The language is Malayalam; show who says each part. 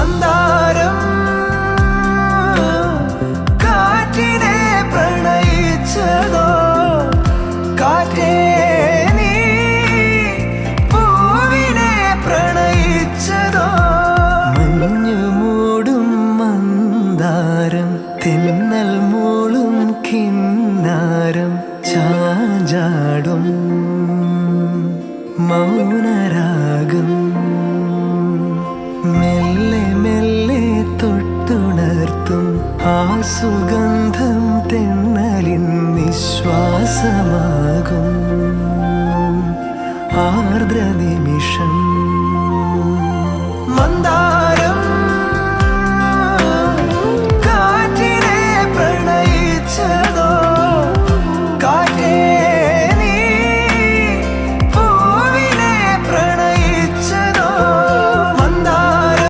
Speaker 1: മന്ദാരം കാറ്റിനെ പ്രണയിച്ചതോ, കാറ്റേ നീ പൂവിനെ പ്രണയിച്ചതോ. മഞ്ഞു മൂടും മന്ദാരം, തെന്നൽ മൂളും കിന്നാരം, ചാഞ്ചാടും മൗനരാഗം, മെല്ലെ മെല്ലെ തൊട്ടുണർത്തും ആ സുഗന്ധം തെന്നലിൻ നിശ്വാസമാകും ആർദ്ര നിമിഷം.